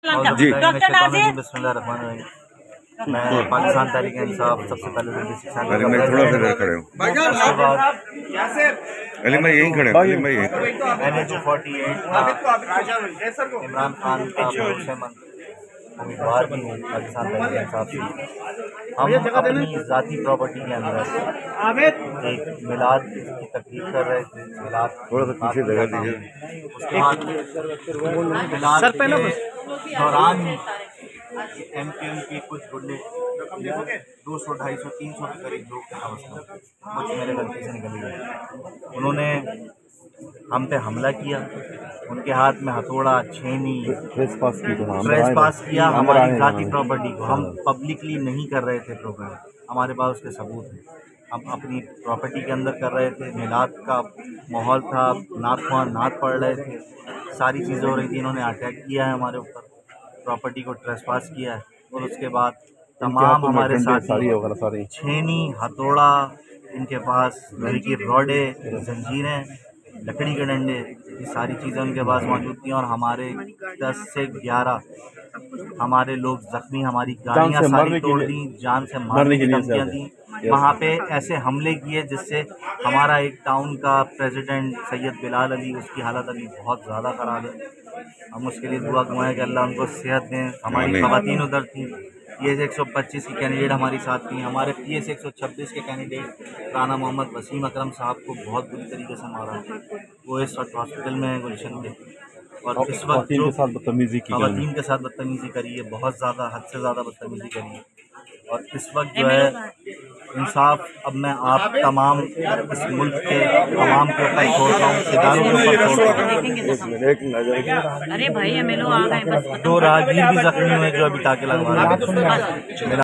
जी doctor Nazir, मैं पाकिस्तान तहरीक इंसाफ सबसे पहले अली मैं थोड़ा सा खड़े हूँ, अली मैं यहीं खड़े हूँ, अली मैं यहीं खड़े हूँ। इमरान खान का भरोसेमंद उम्मीदवार भी हूँ पाकिस्तान तहरीक इंसाफ से। हम अपनी ज़ाती प्रॉपर्टी के अंदर एक मिलाद की तकरीब कर रहे थे। मिलाद थोड़ा सा पीछे जगह दीजिए। उसके बाद मिलाद के दौरान एमपीएम के कुछ गुंडे 200, 250, 300 के करीब लोग थे, कुछ मेरे गलती से निकल गए। उन्होंने हम पे हमला किया, उनके हाथ में हथौड़ा, छेनी, ट्रेसपास किया हमारी ज़ाती प्रॉपर्टी को। हम पब्लिकली नहीं कर रहे थे प्रोग्राम, हमारे पास उसके सबूत हैं। हम अपनी प्रॉपर्टी के अंदर कर रहे थे, मिलाद का माहौल था, नात पढ़ रहे थे, सारी चीज़ें हो रही थी। इन्होंने अटैक किया है हमारे ऊपर, प्रॉपर्टी को ट्रेसपास किया है। और उसके बाद तमाम हमारे साथी छेनी, हथौड़ा, इनके पास लोहे की रॉडे, जंजीरें, लकड़ी के डंडे, ये सारी चीज़ें उनके पास मौजूद थी। और हमारे 10 से 11 हमारे लोग जख्मी, हमारी गाड़ियाँ सारी तोड़ दी, जान से मारने की धमकियाँ दी। वहाँ पे ऐसे हमले किए जिससे हमारा एक टाउन का प्रेसिडेंट सैयद बिलाल अली, उसकी हालत अभी बहुत ज़्यादा ख़राब है। हम उसके लिए दुआ दुआएं कि अल्लाह उनको सेहत दें। हमारी ख़वातीन उधर थी, PS 125 की कैंडिडेट हमारी साथ थी। हमारे PS 126 के कैंडिडेट राना मोहम्मद वसीम अकरम साहब को बहुत बुरी तरीके से मारा। वो इस वक्त हॉस्पिटल में है, गुलशन में। और इस वक्त जो ख़वातीन के साथ बदतमीज़ी करी है, बहुत ज़्यादा, हद से ज़्यादा बदतमीज़ी करी है। और इस वक्त जो है इंसाफ अब मैं आप तमाम इस मुल्क के तमाम के ऊपर छोड़ता हूँ, इदारों के ऊपर छोड़ता हूँ। अरे भाई MLO आ गए, बस 2 राहगीर भी जख्मी हुए जो अभी टाके लगवा रहे हैं।